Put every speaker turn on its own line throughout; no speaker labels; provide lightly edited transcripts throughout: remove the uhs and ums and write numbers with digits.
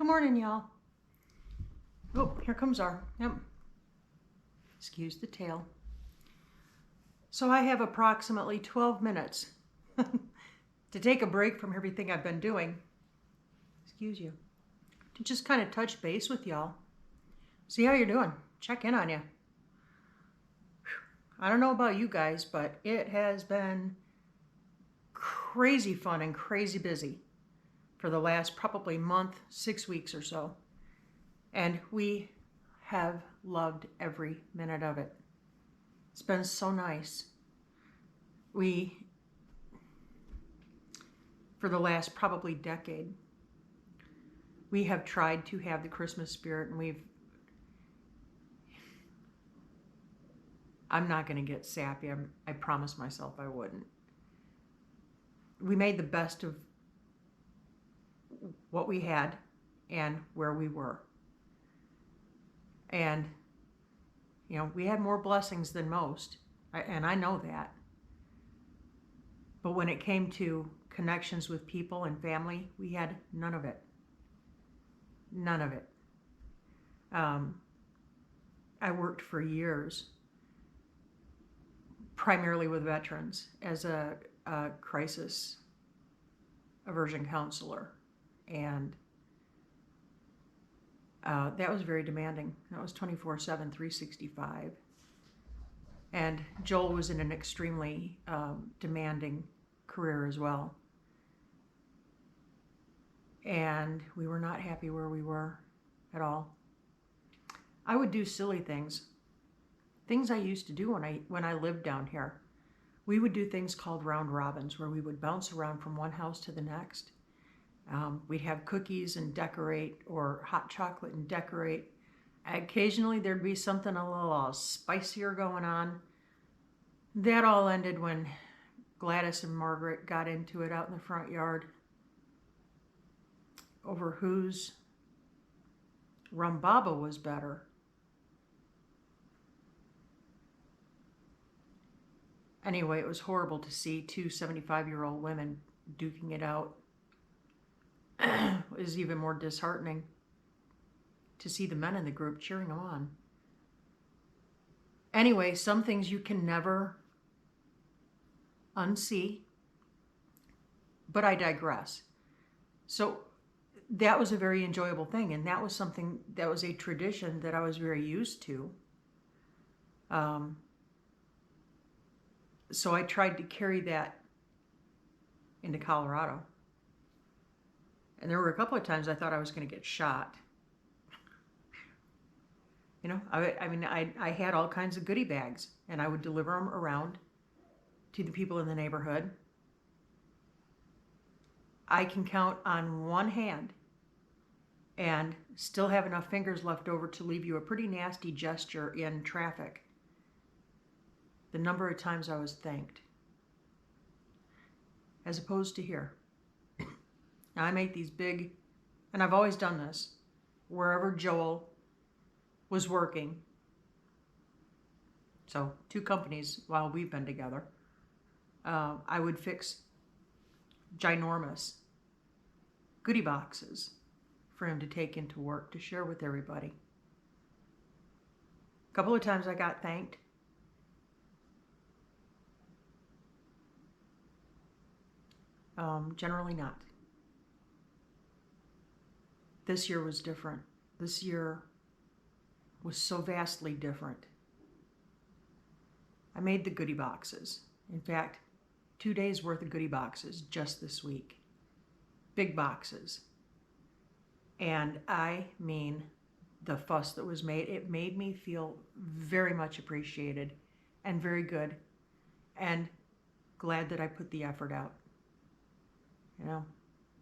Good morning, y'all. Oh, here comes our, excuse the tail. So I have approximately 12 minutes to take a break from everything I've been doing, excuse you, to just kind of touch base with y'all. See how you're doing. Check in on you. I don't know about you guys, but it has been crazy fun and crazy busy for the last probably month, 6 weeks or so. And we have loved every minute of it. It's been so nice. For the last probably decade, we have tried to have the Christmas spirit, and I'm not going to get sappy. I promised myself I wouldn't. We made the best of what we had and where we were. And, we had more blessings than most, and I know that. But when it came to connections with people and family, we had none of it. None of it. I worked for years, primarily with veterans, as a crisis aversion counselor. And that was very demanding. That was 24/7, 365. And Joel was in an extremely demanding career as well. And we were not happy where we were at all. I would do silly things I used to do when I lived down here. We would do things called round robins, where we would bounce around from one house to the next. We'd have cookies and decorate, or hot chocolate and decorate. Occasionally there'd be something a little spicier going on. That all ended when Gladys and Margaret got into it out in the front yard over whose rumbaba was better. Anyway, it was horrible to see two 75-year-old women duking it out. It was even more disheartening to see the men in the group cheering them on. Anyway, some things you can never unsee, but I digress. So that was a very enjoyable thing, and that was something that was a tradition that I was very used to. So I tried to carry that into Colorado. And there were a couple of times I thought I was going to get shot. I had all kinds of goodie bags, and I would deliver them around to the people in the neighborhood. I can count on one hand and still have enough fingers left over to leave you a pretty nasty gesture in traffic. The number of times I was thanked, as opposed to here. Now I make these big, and I've always done this, wherever Joel was working. So 2 companies while we've been together. I would fix ginormous goodie boxes for him to take into work to share with everybody. A couple of times I got thanked. Generally not. This year was different. This year was so vastly different. I made the goodie boxes. In fact, 2 days worth of goodie boxes just this week. Big boxes. And I mean, the fuss that was made, it made me feel very much appreciated and very good and glad that I put the effort out.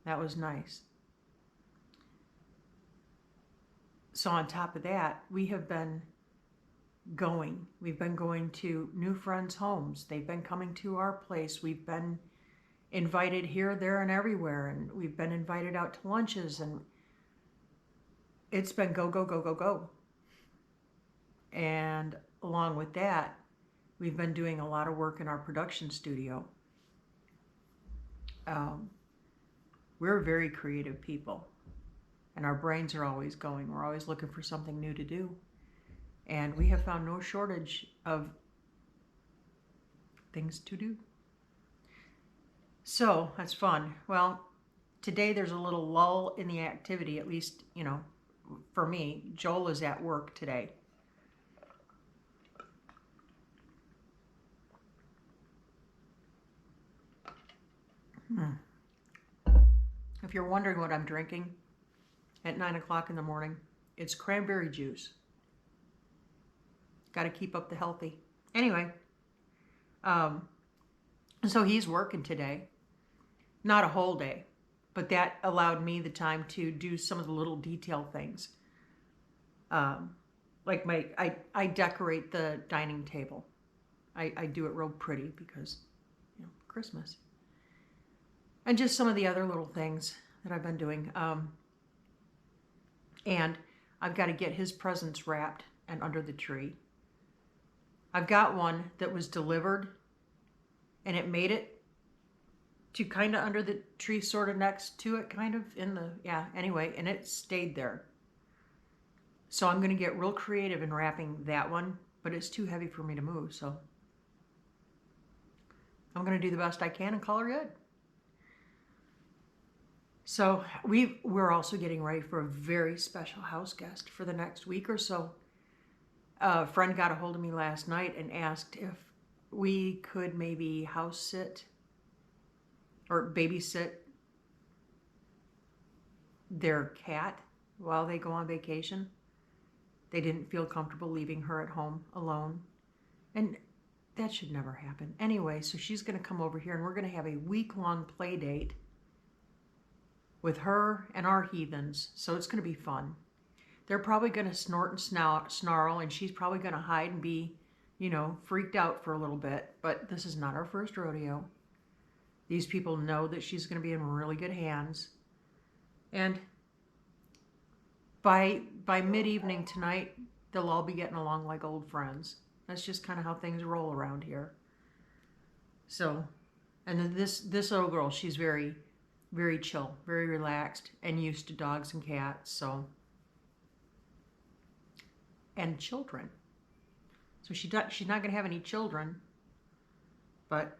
That was nice. So on top of that, we've been going to new friends' homes. They've been coming to our place. We've been invited here, there, and everywhere. And we've been invited out to lunches. And it's been go, go, go, go, go. And along with that, we've been doing a lot of work in our production studio. We're very creative people. and our brains are always going. We're always looking for something new to do. And we have found no shortage of things to do. So that's fun. Well, today there's a little lull in the activity, at least, for me. Joel is at work today. If you're wondering what I'm drinking at 9 o'clock in the morning, it's cranberry juice. Got to keep up the healthy. Anyway, so he's working today. Not a whole day, but that allowed me the time to do some of the little detail things. Like I decorate the dining table. I do it real pretty because, Christmas. And just some of the other little things that I've been doing. And I've got to get his presents wrapped and under the tree. I've got one that was delivered and it made it to kind of under the tree, sort of next to it, kind of in the, anyway, and it stayed there. So I'm going to get real creative in wrapping that one, but it's too heavy for me to move, so I'm going to do the best I can and call her good. So we're also getting ready for a very special house guest for the next week or so. A friend got a hold of me last night and asked if we could maybe house sit or babysit their cat while they go on vacation. They didn't feel comfortable leaving her at home alone. And that should never happen. Anyway, so she's going to come over here and we're going to have a week-long play date with her and our heathens. So it's going to be fun. They're probably going to snort and snarl, and she's probably going to hide and be, freaked out for a little bit. But this is not our first rodeo. These people know that she's going to be in really good hands. And by mid-evening tonight, they'll all be getting along like old friends. That's just kind of how things roll around here. So, and then this little girl, she's very, very chill, very relaxed, and used to dogs and cats, so. And children. So she's not going to have any children, but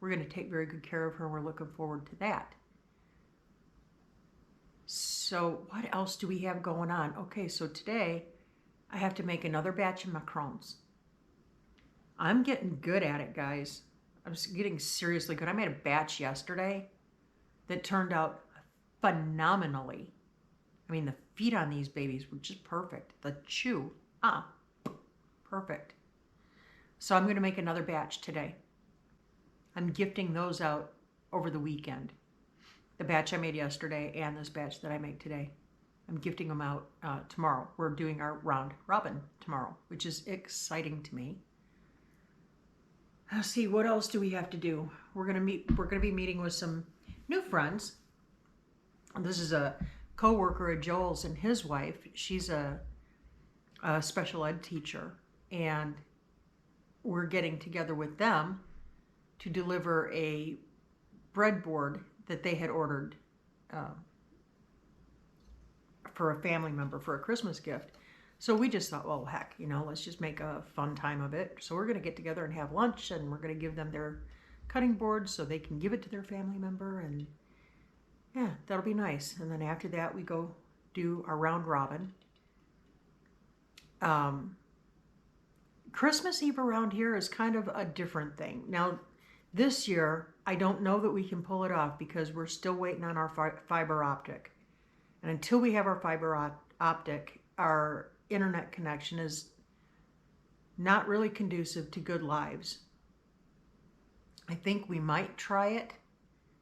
we're going to take very good care of her, and we're looking forward to that. So what else do we have going on? Okay, so today I have to make another batch of macarons. I'm getting good at it, guys. I'm getting seriously good. I made a batch yesterday that turned out phenomenally. I mean, the feet on these babies were just perfect. The chew, perfect. So I'm going to make another batch today. I'm gifting those out over the weekend. The batch I made yesterday and this batch that I make today. I'm gifting them out tomorrow. We're doing our round robin tomorrow, which is exciting to me. Let's see, what else do we have to do? We're going to be meeting with some new friends. This is a co-worker of Joel's and his wife. She's a special ed teacher, and we're getting together with them to deliver a breadboard that they had ordered for a family member for a Christmas gift. So we just thought, well, heck, let's just make a fun time of it. So we're going to get together and have lunch, and we're going to give them their cutting board so they can give it to their family member, and yeah, that'll be nice. And then after that, we go do our round robin. Christmas Eve around here is kind of a different thing. Now, this year, I don't know that we can pull it off because we're still waiting on our fiber optic. And until we have our fiber optic, our internet connection is not really conducive to good lives. I think we might try it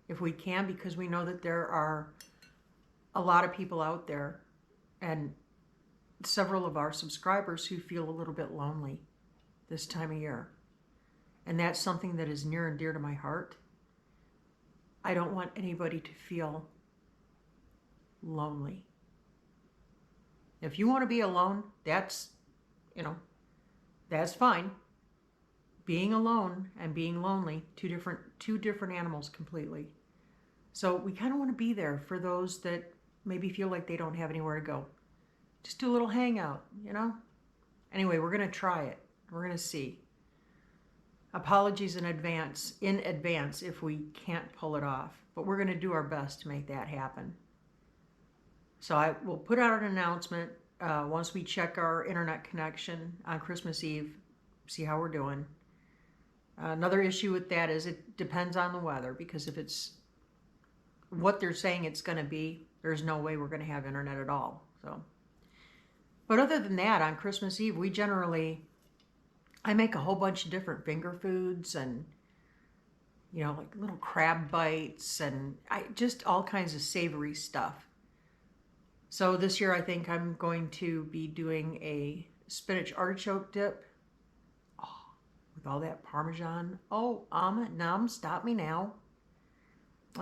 if we can, because we know that there are a lot of people out there and several of our subscribers who feel a little bit lonely this time of year. And that's something that is near and dear to my heart. I don't want anybody to feel lonely. If you want to be alone, that's fine. Being alone and being lonely, two different animals completely. So we kind of want to be there for those that maybe feel like they don't have anywhere to go. Just do a little hangout, you know? Anyway, we're going to try it. We're going to see. Apologies in advance if we can't pull it off, but we're going to do our best to make that happen. So I will put out an announcement once we check our internet connection on Christmas Eve, see how we're doing. Another issue with that is it depends on the weather, because if it's what they're saying it's going to be, there's no way we're going to have internet at all. So, but other than that, on Christmas Eve, I make a whole bunch of different finger foods and, you know, like little crab bites and just all kinds of savory stuff. So this year I think I'm going to be doing a spinach artichoke dip. Oh, with all that Parmesan. Oh, num, stop me now.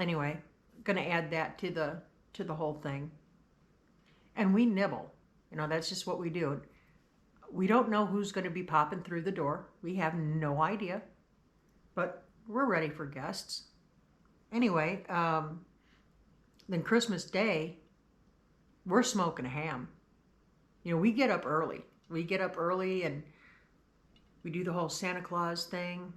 Anyway, gonna add that to the whole thing. And we nibble. You know, that's just what we do. We don't know who's going to be popping through the door. We have no idea. But we're ready for guests. Anyway, then Christmas Day, we're smoking a ham. You know, we get up early. We get up early and we do the whole Santa Claus thing.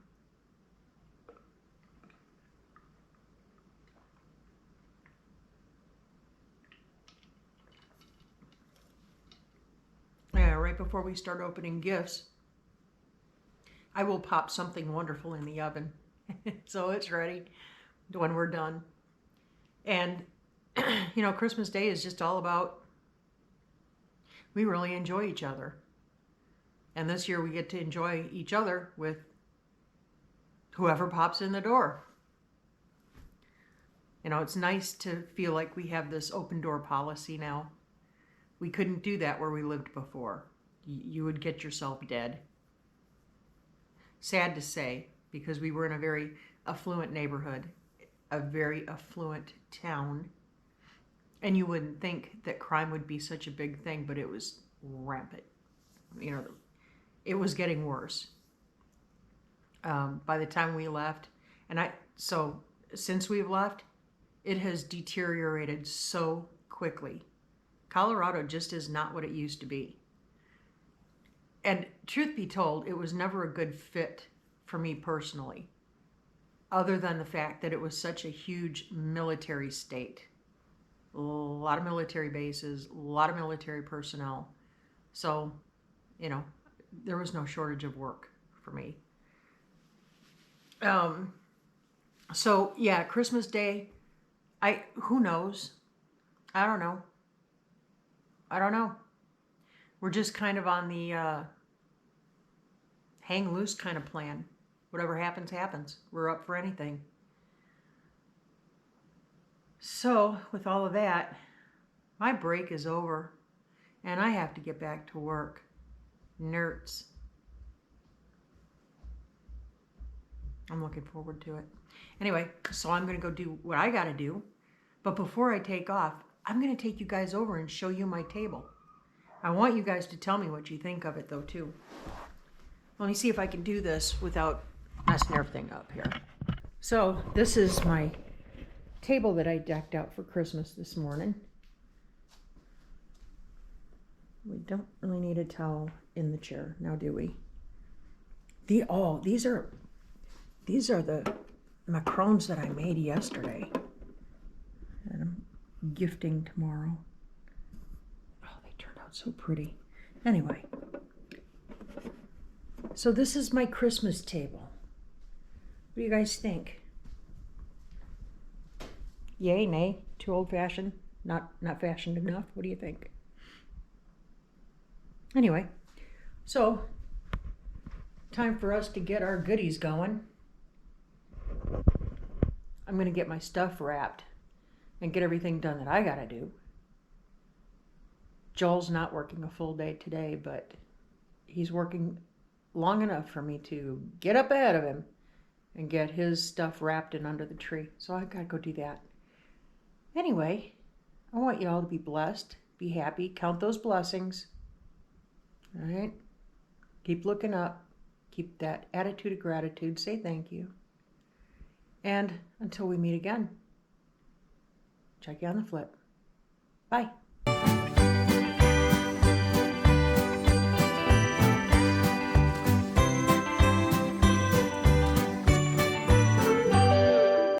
Yeah, right before we start opening gifts, I will pop something wonderful in the oven. So it's ready when we're done. And, you know, Christmas Day is just all about, we really enjoy each other. And this year we get to enjoy each other with whoever pops in the door. You know, it's nice to feel like we have this open door policy now. We couldn't do that where we lived before. You would get yourself dead. Sad to say, because we were in a very affluent neighborhood, a very affluent town. And you wouldn't think that crime would be such a big thing, but it was rampant. You know, it was getting worse. By the time we left, so since we've left, it has deteriorated so quickly. Colorado just is not what it used to be. And truth be told, it was never a good fit for me personally, other than the fact that it was such a huge military state. A lot of military bases, a lot of military personnel. So, you know, there was no shortage of work for me. So yeah, Christmas Day, who knows? I don't know. We're just kind of on the hang loose kind of plan. Whatever happens, happens. We're up for anything. So, with all of that, my break is over, and I have to get back to work. Nerds. I'm looking forward to it. Anyway, so I'm going to go do what I got to do. But before I take off, I'm going to take you guys over and show you my table. I want you guys to tell me what you think of it, though, too. Let me see if I can do this without messing everything up here. So, this is my table that I decked out for Christmas this morning. We don't really need a towel in the chair, now do we? These are the macarons that I made yesterday. And I'm gifting tomorrow. Oh, they turned out so pretty. Anyway, so this is my Christmas table. What do you guys think? Yay, nay, too old-fashioned, not fashioned enough? What do you think? Anyway, so time for us to get our goodies going. I'm going to get my stuff wrapped and get everything done that I got to do. Joel's not working a full day today, but he's working long enough for me to get up ahead of him and get his stuff wrapped and under the tree. So I got to go do that. Anyway, I want you all to be blessed, be happy, count those blessings. All right? Keep looking up. Keep that attitude of gratitude. Say thank you. And until we meet again, check you on the flip. Bye.